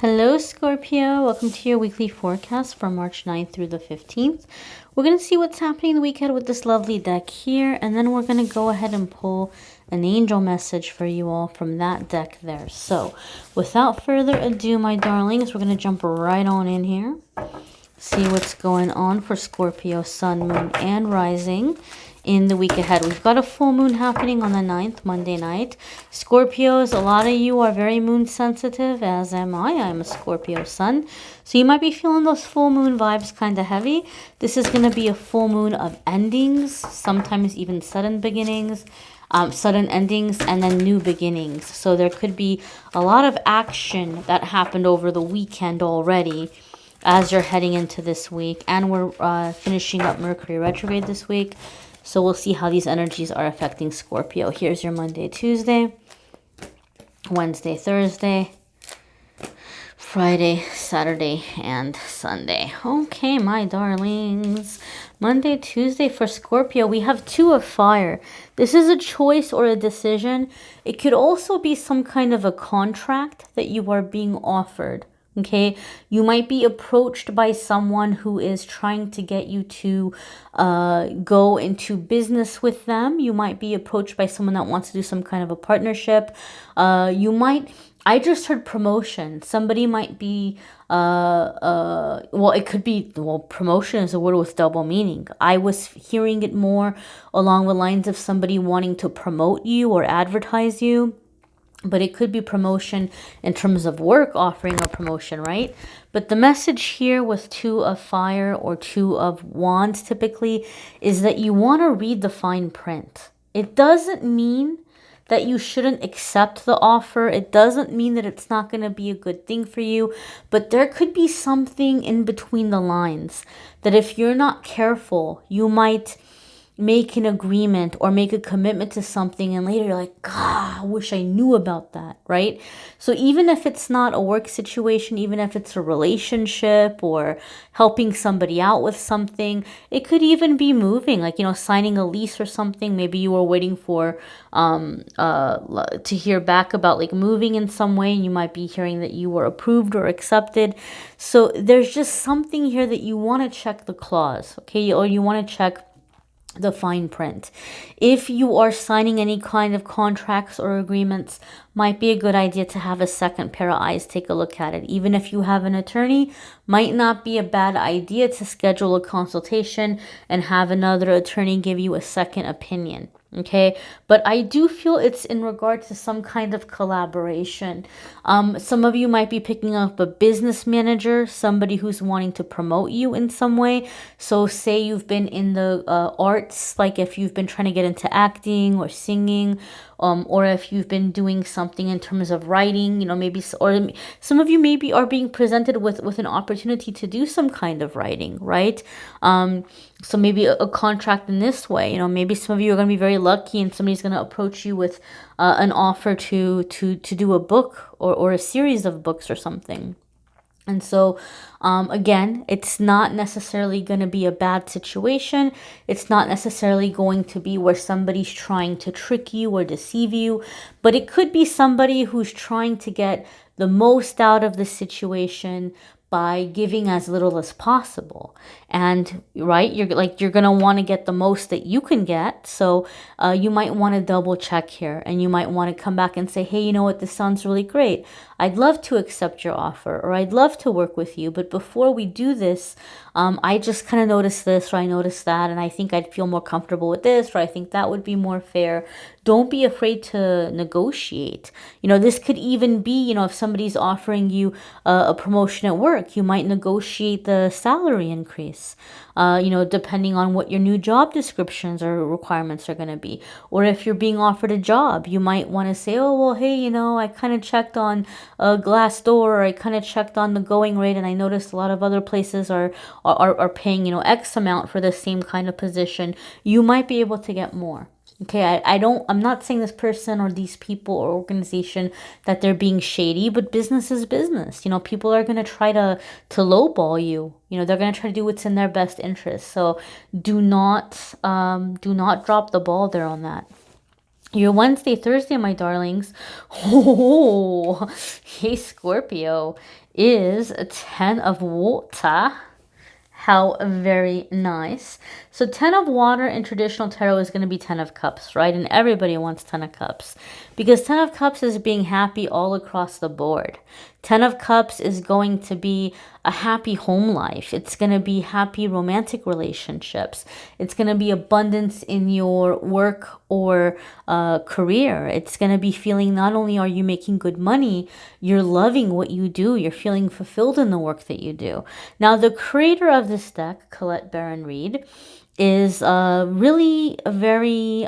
Hello, Scorpio. Welcome to your weekly forecast from March 9th through the 15th. We're going to see what's happening the weekend with this lovely deck here, and then we're going to go ahead and pull an angel message for you all from that deck there. So, without further ado, my darlings, we're going to jump right on in here. See what's going on for Scorpio, Sun, Moon, and Rising in the week ahead. We've got a full moon happening on the 9th, Monday night. Scorpios, a lot of you are very moon sensitive, as am I. I'm a Scorpio sun. So you might be feeling those full moon vibes kind of heavy. This is going to be a full moon of endings, sometimes even sudden beginnings, sudden endings, and then new beginnings. So there could be a lot of action that happened over the weekend already as you're heading into this week. And we're finishing up Mercury retrograde this week. So we'll see how these energies are affecting Scorpio. Here's your Monday, Tuesday, Wednesday, Thursday, Friday, Saturday, and Sunday. Okay, my darlings. Monday, Tuesday for Scorpio, we have Two of Fire. This is a choice or a decision. It could also be some kind of a contract that you are being offered. Okay, you might be approached by someone who is trying to get you to go into business with them. You might be approached by someone that wants to do some kind of a partnership. I just heard promotion. Somebody might be, well, it could be, well, promotion is a word with double meaning. I was hearing it more along the lines of somebody wanting to promote you or advertise you. But it could be promotion in terms of work, offering a promotion, right? But the message here with Two of Fire or Two of Wands typically is that you want to read the fine print. It doesn't mean that you shouldn't accept the offer. It doesn't mean that it's not going to be a good thing for you. But there could be something in between the lines that if you're not careful, you might make an agreement or make a commitment to something and later you're like, God, I wish I knew about that, right? So even if it's not a work situation, even if it's a relationship or helping somebody out with something, it could even be moving, like, signing a lease or something. Maybe you were waiting for to hear back about like moving in some way, and you might be hearing that you were approved or accepted. So there's just something here that you want to check the clause, okay? Or you want to check the fine print. If you are signing any kind of contracts or agreements, might be a good idea to have a second pair of eyes take a look at it. Even if you have an attorney, might not be a bad idea to schedule a consultation and have another attorney give you a second opinion. Okay, but I do feel it's in regard to some kind of collaboration. Some of you might be picking up a business manager, somebody who's wanting to promote you in some way. So say you've been in the arts, like if you've been trying to get into acting or singing, or if you've been doing something in terms of writing, maybe, or some of you maybe are being presented with an opportunity to do some kind of writing, right? So maybe a contract in this way, maybe some of you are going to be very lucky and somebody's going to approach you with an offer to do a book or a series of books or something. And so, again, it's not necessarily going to be a bad situation. It's not necessarily going to be where somebody's trying to trick you or deceive you, but it could be somebody who's trying to get the most out of the situation by giving as little as possible. And right, you're going to want to get the most that you can get. So you might want to double check here, and you might want to come back and say, hey, you know what, this sounds really great. I'd love to accept your offer, or I'd love to work with you. But before we do this, I just kind of noticed this, or I noticed that, and I think I'd feel more comfortable with this, or I think that would be more fair. Don't be afraid to negotiate. This could even be, if somebody's offering you a promotion at work, you might negotiate the salary increase, depending on what your new job descriptions or requirements are going to be. Or if you're being offered a job, you might want to say, oh, well, hey, I kind of checked on Glassdoor, or I kind of checked on the going rate, and I noticed a lot of other places are paying, X amount for the same kind of position. You might be able to get more. Okay, I'm not saying this person or these people or organization that they're being shady, but business is business. People are going to try to lowball you. They're going to try to do what's in their best interest. So do not drop the ball there on that. Your Wednesday, Thursday, my darlings. Oh, hey, Scorpio, is a 10 of water. How very nice. So 10 of water in traditional tarot is going to be 10 of cups, right? And everybody wants 10 of cups because 10 of cups is being happy all across the board. 10 of cups is going to be a happy home life. It's going to be happy romantic relationships. It's going to be abundance in your work or career. It's going to be feeling not only are you making good money, you're loving what you do. You're feeling fulfilled in the work that you do. Now, the creator of this deck, Colette Baron Reed, is really a very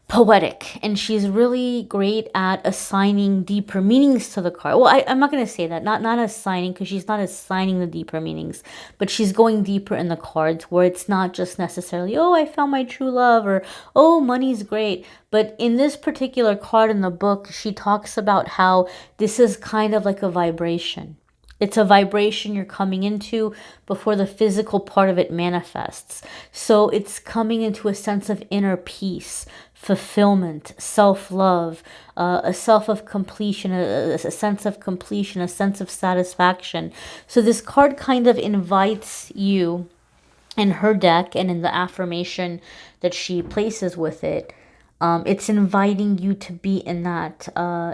poetic, and she's really great at assigning deeper meanings to the card. Well, I'm not going to say that, not assigning, because she's not assigning the deeper meanings, but she's going deeper in the cards where it's not just necessarily, oh, I found my true love, or oh, money's great. But in this particular card in the book, she talks about how this is kind of like a vibration. It's a vibration you're coming into before the physical part of it manifests. So it's coming into a sense of inner peace, fulfillment, self-love, a self of completion, a sense of completion, a sense of satisfaction. So this card kind of invites you in her deck and in the affirmation that she places with it. It's inviting you to be in that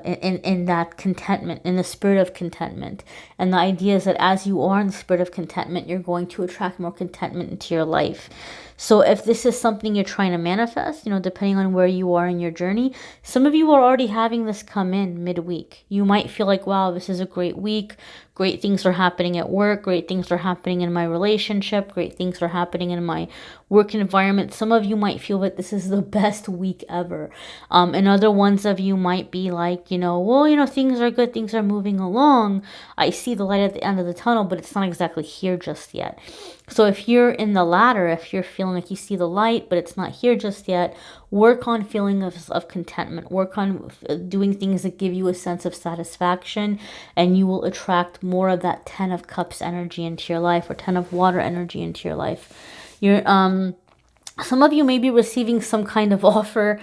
in that contentment, in the spirit of contentment. And the idea is that as you are in the spirit of contentment, you're going to attract more contentment into your life. So if this is something you're trying to manifest, depending on where you are in your journey, some of you are already having this come in midweek. You might feel like, wow, this is a great week. Great things are happening at work. Great things are happening in my relationship. Great things are happening in my work environment. Some of you might feel that this is the best week ever. And other ones of you might be like, well, things are good. Things are moving along. I see the light at the end of the tunnel, but it's not exactly here just yet. So if you're in the latter, if you're feeling like you see the light, but it's not here just yet, work on feeling of contentment. Work on doing things that give you a sense of satisfaction, and you will attract more of that 10 of cups energy into your life, or 10 of water energy into your life. Some of you may be receiving some kind of offer.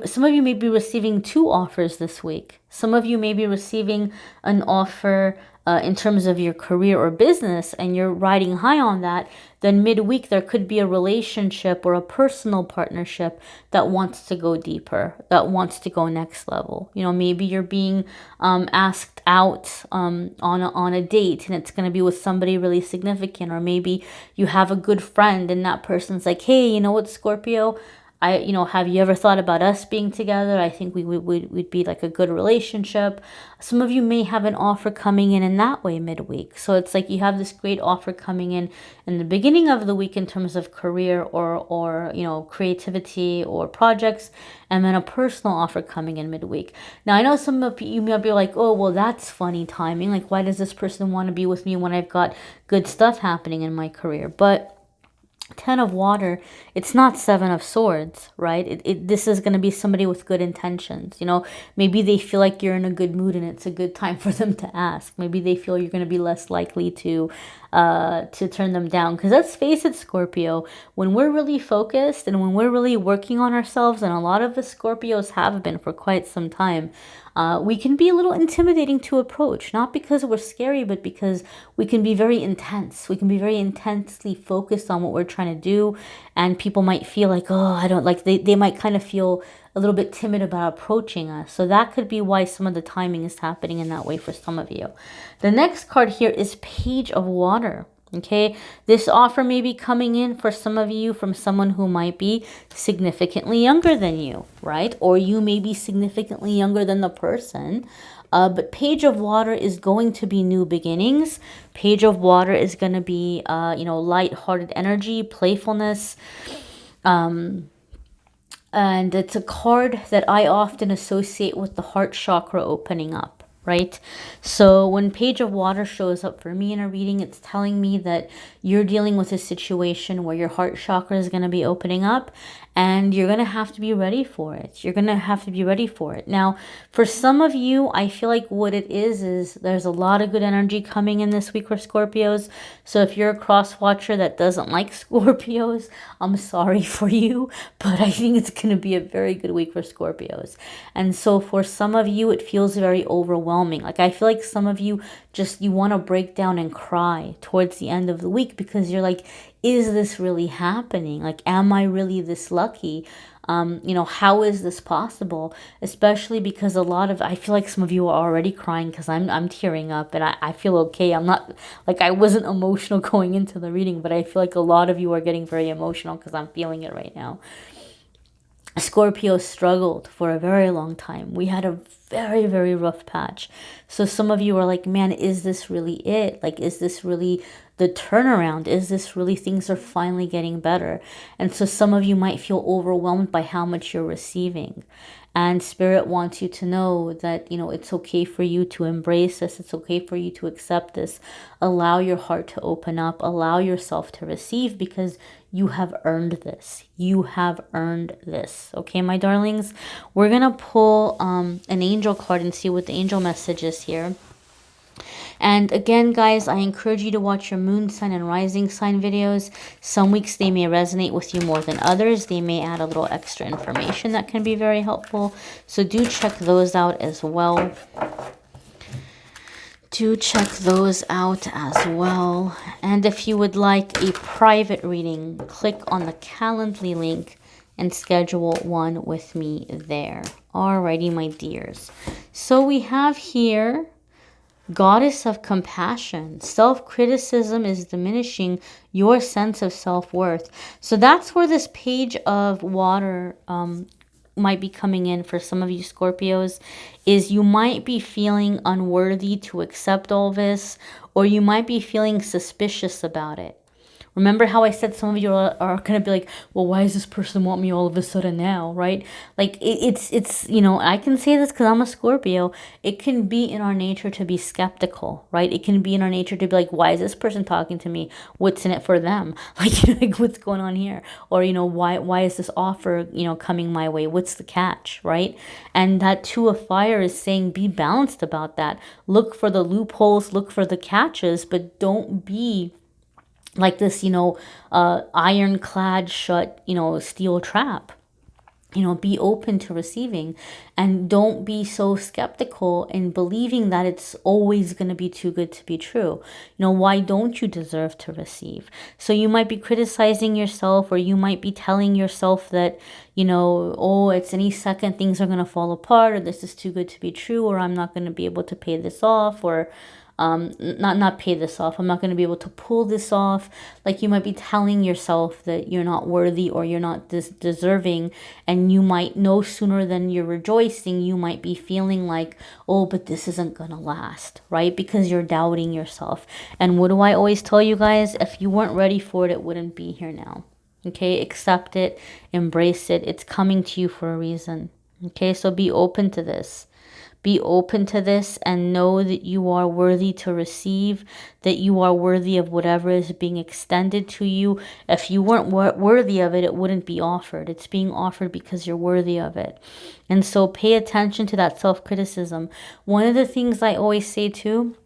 Some of you may be receiving 2 offers this week. Some of you may be receiving an offer in terms of your career or business, and you're riding high on that. Then midweek there could be a relationship or a personal partnership that wants to go deeper, that wants to go next level. Maybe you're being asked out on a date, and it's going to be with somebody really significant. Or maybe you have a good friend and that person's like, hey, you know what, Scorpio, have you ever thought about us being together? I think we'd be like a good relationship. Some of you may have an offer coming in that way midweek. So it's like you have this great offer coming in the beginning of the week in terms of career or creativity or projects, and then a personal offer coming in midweek. Now, I know some of you might be like, oh, well, that's funny timing. Like, why does this person want to be with me when I've got good stuff happening in my career? But 10 of water, it's not 7 of swords, right? This is going to be somebody with good intentions. Maybe they feel like you're in a good mood and it's a good time for them to ask. Maybe they feel you're going to be less likely to turn them down. Because let's face it, Scorpio, when we're really focused and when we're really working on ourselves, and a lot of the Scorpios have been for quite some time, we can be a little intimidating to approach, not because we're scary, but because we can be very intense. We can be very intensely focused on what we're trying to do, and people might feel like, oh, I don't like, they might kind of feel a little bit timid about approaching us. So that could be why some of the timing is happening in that way for some of you. The next card here is Page of Water. Okay, this offer may be coming in for some of you from someone who might be significantly younger than you, right? Or you may be significantly younger than the person. But Page of Water is going to be new beginnings. Page of Water is going to be, light-hearted energy, playfulness. And it's a card that I often associate with the heart chakra opening up. right? So when Page of Water shows up for me in a reading, it's telling me that you're dealing with a situation where your heart chakra is going to be opening up, and you're going to have to be ready for it. You're going to have to be ready for it. Now, for some of you, I feel like what it is there's a lot of good energy coming in this week for Scorpios. So if you're a cross watcher that doesn't like Scorpios, I'm sorry for you, but I think it's going to be a very good week for Scorpios. And so for some of you, it feels very overwhelming. Like I feel like some of you you want to break down and cry towards the end of the week, because you're like, is this really happening? Like, am I really this lucky? How is this possible? Especially because I feel like some of you are already crying, because I'm tearing up, and I feel okay. I'm not, like, I wasn't emotional going into the reading, but I feel like a lot of you are getting very emotional because I'm feeling it right now. Scorpio struggled for a very long time. We had a very, very rough patch. So some of you are like, man, is this really it? Like, is this really the turnaround? Is this really things are finally getting better? And so some of you might feel overwhelmed by how much you're receiving. And Spirit wants you to know that, it's okay for you to embrace this. It's okay for you to accept this. Allow your heart to open up. Allow yourself to receive, because you have earned this. You have earned this. Okay, my darlings? We're going to pull an angel card and see what the angel message is here. And again, guys, I encourage you to watch your moon sign and rising sign videos. Some weeks they may resonate with you more than others. They may add a little extra information that can be very helpful. So do check those out as well. Do check those out as well. And if you would like a private reading, click on the Calendly link and schedule one with me there. Alrighty, my dears. So we have here Goddess of Compassion. Self-criticism is diminishing your sense of self-worth. So that's where this Page of Water might be coming in for some of you Scorpios, is you might be feeling unworthy to accept all this, or you might be feeling suspicious about it. Remember how I said some of you are going to be like, well, why does this person want me all of a sudden now, right? Like, it's I can say this because I'm a Scorpio. It can be in our nature to be skeptical, right? It can be in our nature to be like, why is this person talking to me? What's in it for them? Like what's going on here? Or, why is this offer, coming my way? What's the catch, right? And that Two of Fire is saying, be balanced about that. Look for the loopholes, look for the catches, but don't be like this, ironclad shut, steel trap. Be open to receiving, and don't be so skeptical in believing that it's always going to be too good to be true. Why don't you deserve to receive? So you might be criticizing yourself, or you might be telling yourself that, oh, it's any second things are going to fall apart, or this is too good to be true, or I'm not going to be able to pay this off, or not pay this off. I'm not going to be able to pull this off. Like, you might be telling yourself that you're not worthy, or you're not deserving, and you might no sooner than you're rejoicing, you might be feeling like, oh, but this isn't going to last, right? Because you're doubting yourself. And what do I always tell you guys? If you weren't ready for it, it wouldn't be here now. Okay, accept it, embrace it. It's coming to you for a reason. Okay, so be open to this. Be open to this, and know that you are worthy to receive, that you are worthy of whatever is being extended to you. If you weren't worthy of it, it wouldn't be offered. It's being offered because you're worthy of it. And so pay attention to that self-criticism. One of the things I always say too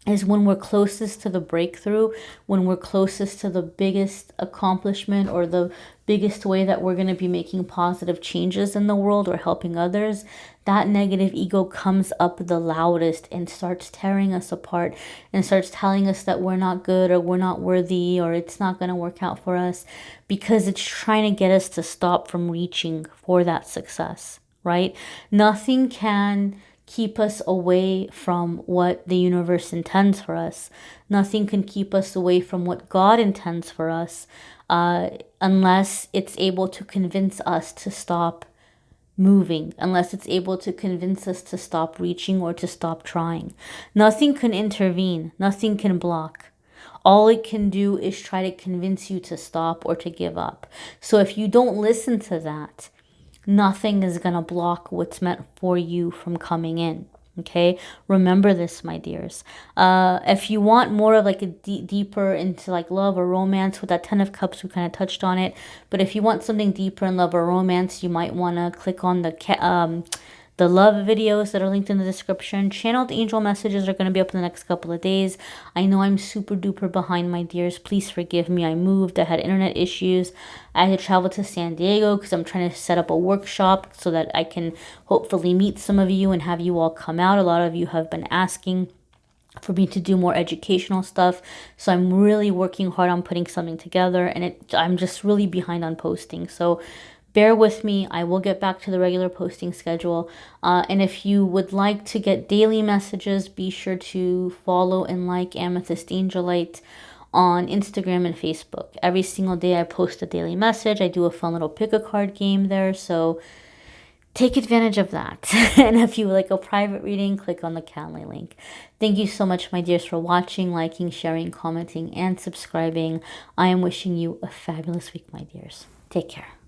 is, when we're closest to the breakthrough, when we're closest to the biggest accomplishment, or the biggest way that we're going to be making positive changes in the world or helping others, that negative ego comes up the loudest and starts tearing us apart and starts telling us that we're not good, or we're not worthy, or it's not going to work out for us, because it's trying to get us to stop from reaching for that success, right? Nothing can keep us away from what the universe intends for us. Nothing can keep us away from what God intends for us, unless it's able to convince us to stop moving, unless it's able to convince us to stop reaching or to stop trying. Nothing can intervene. Nothing can block. All it can do is try to convince you to stop or to give up. So if you don't listen to that, nothing is going to block what's meant for you from coming in. Okay, remember this, my dears. If you want more of like a deeper into like love or romance, with that 10 of Cups, we kind of touched on it. But if you want something deeper in love or romance, you might want to click on the love videos that are linked in the description. Channeled angel messages are going to be up in the next couple of days. I know I'm super duper behind, my dears. Please forgive me. I moved. I had internet issues. I had to travel to San Diego because I'm trying to set up a workshop so that I can hopefully meet some of you and have you all come out. A lot of you have been asking for me to do more educational stuff, so I'm really working hard on putting something together, and I'm just really behind on posting, so bear with me. I will get back to the regular posting schedule, and if you would like to get daily messages, be sure to follow and like Amethyst Angellight on Instagram and Facebook. Every single day I post a daily message. I do a fun little pick a card game there, so take advantage of that. And if you would like a private reading, click on the Calendly link. Thank you so much, my dears, for watching, liking, sharing, commenting, and subscribing. I am wishing you a fabulous week, my dears. Take care.